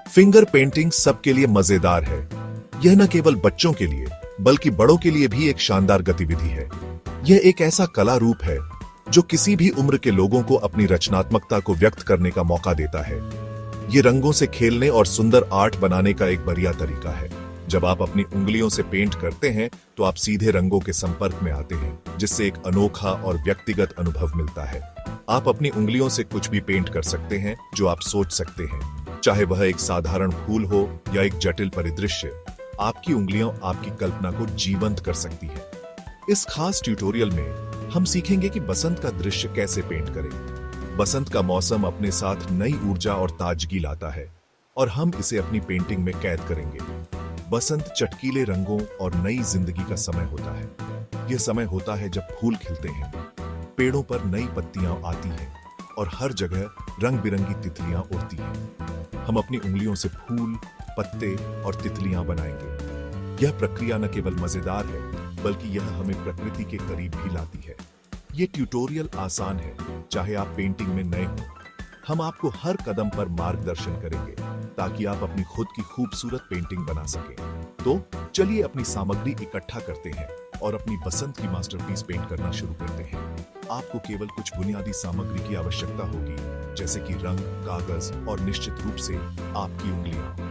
Finger painting सबके लिए मजेदार है। यह न केवल बच्चों के लिए बल्कि बड़ों के लिए भी एक शानदार गतिविधि है। यह एक ऐसा कला रूप है जो किसी भी उम्र के लोगों को अपनी रचनात्मकता को व्यक्त करने का मौका देता है। ये रंगों से खेलने और सुंदर आर्ट बनाने का एक बढ़िया तरीका है। जब आप अपनी उंगलियों से पेंट करते हैं तो आप सीधे रंगों के संपर्क में आते हैं, जिससे एक अनोखा और व्यक्तिगत अनुभव मिलता है। आप अपनी उंगलियों से कुछ भी पेंट कर सकते हैं जो आप सोच सकते हैं, चाहे वह एक साधारण फूल हो या एक जटिल परिदृश्य। आपकी उंगलियां आपकी कल्पना को जीवंत कर सकती है। इस खास ट्यूटोरियल में हम सीखेंगे कि बसंत का दृश्य कैसे पेंट करें। बसंत का मौसम अपने साथ नई ऊर्जा और ताजगी लाता है और हम इसे अपनी पेंटिंग में कैद करेंगे। बसंत चटकीले रंगों और नई जिंदगी का समय होता है। यह समय होता है जब फूल खिलते हैं, पेड़ों पर नई पत्तियां आती हैं और हर जगह रंग बिरंगी तितलियां उड़ती हैं। हम अपनी उंगलियों से फूल, पत्ते और तितलियां बनाएंगे। यह प्रक्रिया न केवल मजेदार है बल्कि यह हमें प्रकृति के करीब भी लाती है। यह ट्यूटोरियल आसान है, चाहे आप पेंटिंग में नए हों। हम आपको हर कदम पर मार्गदर्शन करेंगे ताकि आप अपनी खुद की खूबसूरत पेंटिंग बना सकें। तो चलिए अपनी सामग्री इकट्ठा करते हैं और अपनी बसंत की मास्टरपीस पेंट करना शुरू करते हैं। आपको केवल कुछ बुनियादी सामग्री की आवश्यकता होगी, जैसे कि रंग, कागज और निश्चित रूप से आपकी उंगलियां।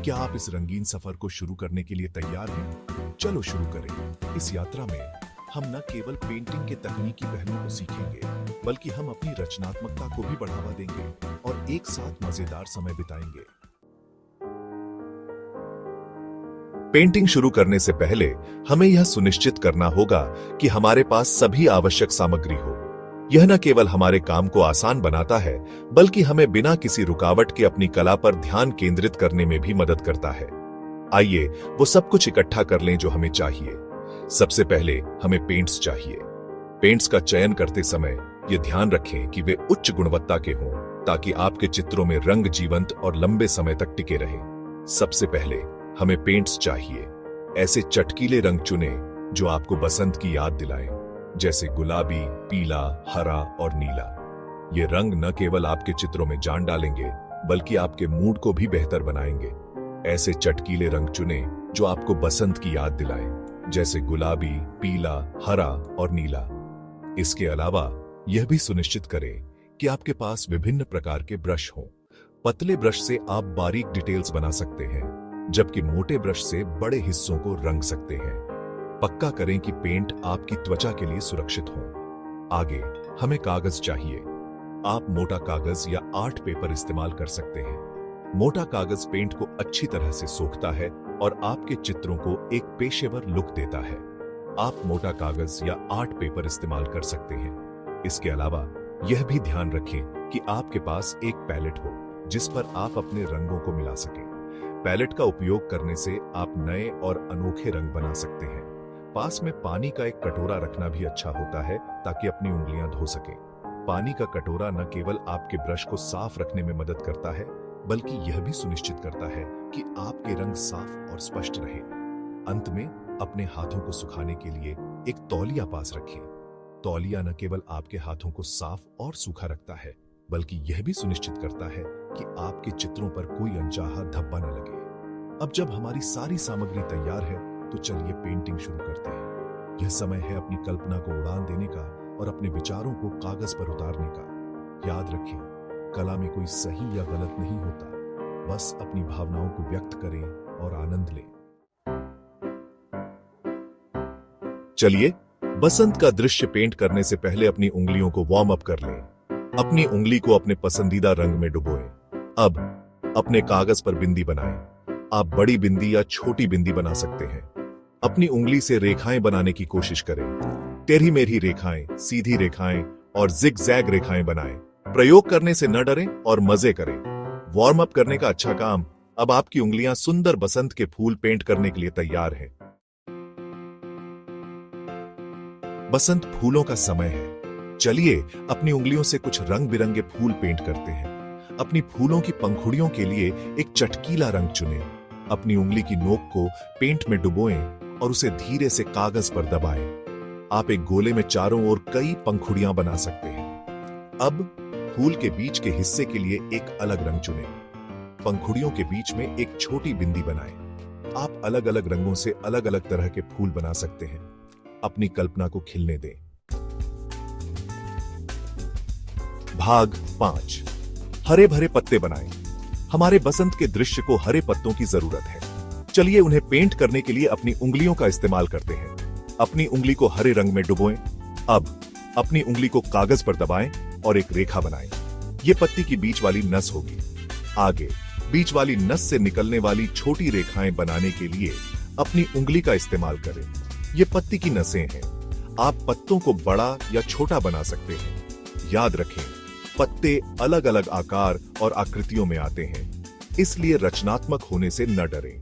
क्या आप इस रंगीन सफर को शुरू करने के लिए तैयार हैं? चलो शुरू करें। इस यात्रा में हम न केवल पेंटिंग के तकनीकी पहलुओं को सीखेंगे, बल्कि हम अपनी रचनात्मकता को भी बढ़ावा देंगे और एक साथ मजेदार समय बिताएंगे। पेंटिंग शुरू करने से पहले हमें यह सुनिश्चित करना होगा कि हमारे पास सभी आवश्यक सामग्री हो। यह न केवल हमारे काम को आसान बनाता है, बल्कि हमें बिना किसी रुकावट के अपनी कला पर ध्यान केंद्रित करने में भी मदद करता है। आइए वो सब कुछ इकट्ठा कर लें जो हमें चाहिए। सबसे पहले हमें पेंट्स चाहिए। पेंट्स का चयन करते समय यह ध्यान रखें कि वे उच्च गुणवत्ता के हों, ताकि आपके चित्रों में रंग जीवंत और लंबे समय तक टिके रहें। सबसे पहले हमें पेंट्स चाहिए। ऐसे चटकीले रंग चुनें जो आपको बसंत की याद दिलाएं, जैसे गुलाबी, पीला, हरा और नीला। ये रंग न केवल आपके चित्रों में जान डालेंगे, बल्कि आपके मूड को भी बेहतर बनाएंगे। ऐसे चटकीले रंग चुनें जो आपको बसंत की याद दिलाएं, जैसे गुलाबी, पीला, हरा और नीला। इसके अलावा यह भी सुनिश्चित करें कि आपके पास विभिन्न प्रकार के ब्रश हों। पतले ब्रश से आप बारीक डिटेल्स बना सकते हैं, जबकि मोटे ब्रश से बड़े हिस्सों को रंग सकते हैं। पक्का करें कि पेंट आपकी त्वचा के लिए सुरक्षित हो। आगे हमें कागज चाहिए। आप मोटा कागज या आर्ट पेपर इस्तेमाल कर सकते हैं। मोटा कागज पेंट को अच्छी तरह से सोखता है और आपके चित्रों को एक पेशेवर लुक देता है। आप मोटा कागज या आर्ट पेपर इस्तेमाल कर सकते हैं। इसके अलावा यह भी ध्यान रखें कि आपके पास एक पैलेट हो, जिस पर आप अपने रंगों को मिला सकें। पैलेट का उपयोग करने से आप नए और अनोखे रंग बना सकते हैं। पास में पानी का एक कटोरा रखना भी अच्छा होता है, ताकि अपनी उंगलियां धो सकें। पानी का कटोरा न केवल आपके ब्रश को साफ रखने में मदद करता है, बल्कि यह भी सुनिश्चित करता है कि आपके रंग साफ और स्पष्ट रहे। अंत में अपने हाथों को सुखाने के लिए एक तौलिया पास रखें। तौलिया न केवल आपके हाथों को साफ और सूखा रखता है, बल्कि यह भी सुनिश्चित करता है कि आपके चित्रों पर कोई अनचाहा धब्बा न लगे। अब जब हमारी सारी सामग्री तैयार है, तो चलिए पेंटिंग शुरू करते हैं। यह समय है अपनी कल्पना को उड़ान देने का और अपने विचारों को कागज पर उतारने का। याद रखें, कला में कोई सही या गलत नहीं होता, बस अपनी भावनाओं को व्यक्त करें और आनंद लें। चलिए बसंत का दृश्य पेंट करने से पहले अपनी उंगलियों को वार्म अप कर लें। अपनी उंगली को अपने पसंदीदा रंग में डुबोएं। अब अपने कागज पर बिंदी बनाएं। आप बड़ी बिंदी या छोटी बिंदी बना सकते हैं। अपनी उंगली से रेखाएं बनाने की कोशिश करें। टेढ़ी मेढ़ी रेखाएं, सीधी रेखाएं और जिग-जैग रेखाएं बनाएं। प्रयोग करने से न डरें और मजे करें। वार्म अप करने का अच्छा काम। अब आपकी उंगलियां सुंदर बसंत के फूल पेंट करने के लिए तैयार हैं। बसंत फूलों का समय है। चलिए अपनी उंगलियों से कुछ रंग बिरंगे फूल पेंट करते हैं। अपनी फूलों की पंखुड़ियों के लिए एक चटकीला रंग चुनें। अपनी उंगली की नोक को पेंट में डुबोएं और उसे धीरे से कागज पर दबाएं। आप एक गोले में चारों ओर कई पंखुड़ियां बना सकते हैं। अब फूल के बीच के हिस्से के लिए एक अलग रंग चुनें। पंखुड़ियों के बीच में एक छोटी बिंदी बनाएं। आप अलग अलग रंगों से अलग अलग तरह के फूल बना सकते हैं। अपनी कल्पना को खिलने दें। भाग 5। हरे भरे पत्ते बनाएं। हमारे बसंत के दृश्य को हरे पत्तों की जरूरत है। चलिए उन्हें पेंट करने के लिए अपनी उंगलियों का इस्तेमाल करते हैं। अपनी उंगली को हरे रंग में डुबोएं। अब अपनी उंगली को कागज पर दबाएं और एक रेखा बनाएं। यह पत्ती की बीच वाली नस होगी। आगे बीच वाली नस से निकलने वाली छोटी रेखाएं बनाने के लिए अपनी उंगली का इस्तेमाल करें। ये पत्ती की नसें हैं। आप पत्तों को बड़ा या छोटा बना सकते हैं। याद रखें, पत्ते अलग अलग आकार और आकृतियों में आते हैं, इसलिए रचनात्मक होने से न डरें।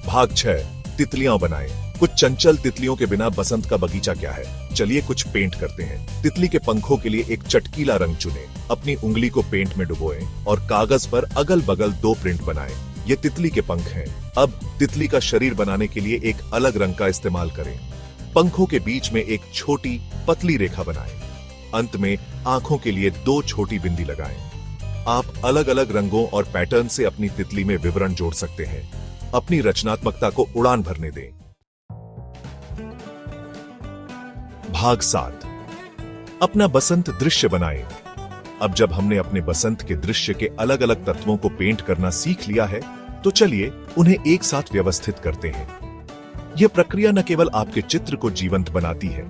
भाग 6। तितलियां बनाएं। कुछ चंचल तितलियों के बिना बसंत का बगीचा क्या है। चलिए कुछ पेंट करते हैं। तितली के पंखों के लिए एक चटकीला रंग चुनें। अपनी उंगली को पेंट में डुबोएं और कागज पर अगल बगल 2 प्रिंट बनाएं। ये तितली के पंख हैं। अब तितली का शरीर बनाने के लिए एक अलग रंग का इस्तेमाल करें। पंखों के बीच में एक छोटी पतली रेखा बनाएं। अंत में आंखों के लिए 2 छोटी बिंदी लगाएं। आप अलग अलग रंगों और पैटर्न से अपनी तितली में विवरण जोड़ सकते हैं। अपनी रचनात्मकता को उड़ान भरने दें। भाग 7। अपना बसंत दृश्य बनाएं। अब जब हमने अपने बसंत के दृश्य के अलग अलग तत्वों को पेंट करना सीख लिया है, तो चलिए उन्हें एक साथ व्यवस्थित करते हैं। यह प्रक्रिया न केवल आपके चित्र को जीवंत बनाती है,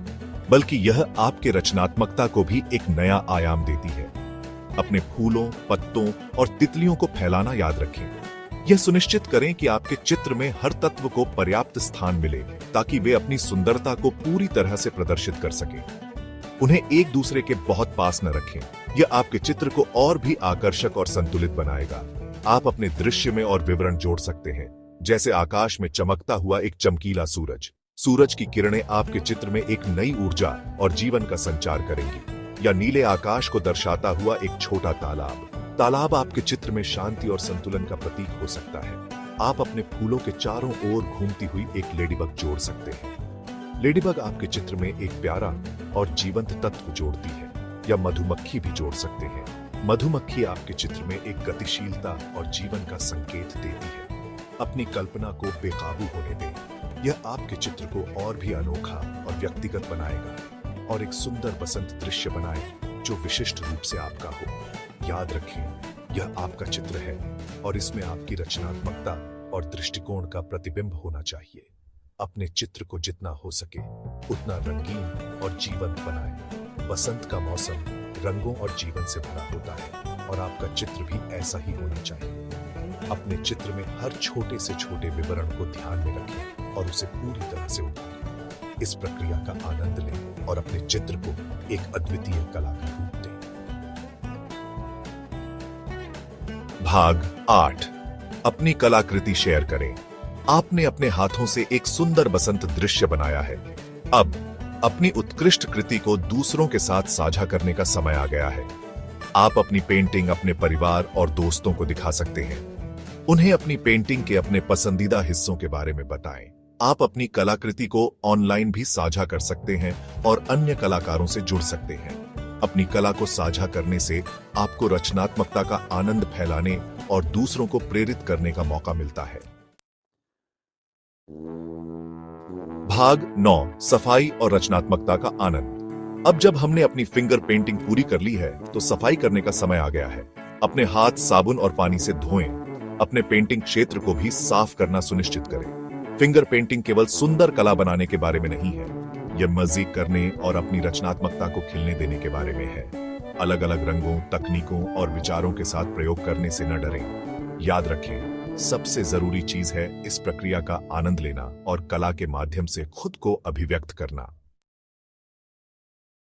बल्कि यह आपके रचनात्मकता को भी एक नया आयाम देती है। अपने फूलों, पत्तों और तितलियों को फैलाना याद रखें। यह सुनिश्चित करें कि आपके चित्र में हर तत्व को पर्याप्त स्थान मिले, ताकि वे अपनी सुंदरता को पूरी तरह से प्रदर्शित कर सकें। उन्हें एक दूसरे के बहुत पास न रखें। यह आपके चित्र को और भी आकर्षक और संतुलित बनाएगा। आप अपने दृश्य में और विवरण जोड़ सकते हैं, जैसे आकाश में चमकता हुआ एक चमकीला सूरज। सूरज की किरणें आपके चित्र में एक नई ऊर्जा और जीवन का संचार करेंगी। या नीले आकाश को दर्शाता हुआ एक छोटा तालाब। तालाब आपके चित्र में शांति और संतुलन का प्रतीक हो सकता है। आप अपने फूलों के चारों ओर घूमती हुई एक लेडीबग जोड़ सकते हैं। लेडीबग आपके चित्र में एक प्यारा और जीवंत तत्व जोड़ती है। या मधुमक्खी भी जोड़ सकते हैं। मधुमक्खी आपके चित्र में एक गतिशीलता और जीवन का संकेत देती है। अपनी कल्पना को बेकाबू होने दें। यह आपके चित्र को और भी अनोखा और व्यक्तिगत बनाएगा। और एक सुंदर बसंत दृश्य बनाएं जो विशिष्ट रूप से आपका हो। याद रखें, यह आपका चित्र है और इसमें आपकी रचनात्मकता और दृष्टिकोण का प्रतिबिंब होना चाहिए। अपने चित्र को जितना हो सके उतना रंगीन और जीवंत बनाएं। बसंत का मौसम रंगों और जीवन से भरा होता है और आपका चित्र भी ऐसा ही होना चाहिए। अपने चित्र में हर छोटे से छोटे विवरण को ध्यान में रखें और उसे पूरी तरह से उतारें। इस प्रक्रिया का आनंद लें और अपने चित्र को एक अद्वितीय कला का रूप दें। भाग 8। अपनी कलाकृति शेयर करें। आपने अपने हाथों से एक सुंदर बसंत दृश्य बनाया है। अब अपनी उत्कृष्ट कृति को दूसरों के साथ साझा करने का समय आ गया है। आप अपनी पेंटिंग अपने परिवार और दोस्तों को दिखा सकते हैं। उन्हें अपनी पेंटिंग के अपने पसंदीदा हिस्सों के बारे में बताएं। आप अपनी कलाकृति को ऑनलाइन भी साझा कर सकते हैं और अन्य कलाकारों से जुड़ सकते हैं। अपनी कला को साझा करने से आपको रचनात्मकता का आनंद फैलाने और दूसरों को प्रेरित करने का मौका मिलता है। भाग 9। सफाई और रचनात्मकता का आनंद। अब जब हमने अपनी फिंगर पेंटिंग पूरी कर ली है, तो सफाई करने का समय आ गया है। अपने हाथ साबुन और पानी से धोएं। अपने पेंटिंग क्षेत्र को भी साफ करना सुनिश्चित करें। फिंगर पेंटिंग केवल सुंदर कला बनाने के बारे में नहीं है, यह मजे करने और अपनी रचनात्मकता को खिलने देने के बारे में है। अलग अलग रंगों, तकनीकों और विचारों के साथ प्रयोग करने से न डरें। याद रखें, सबसे जरूरी चीज है इस प्रक्रिया का आनंद लेना और कला के माध्यम से खुद को अभिव्यक्त करना।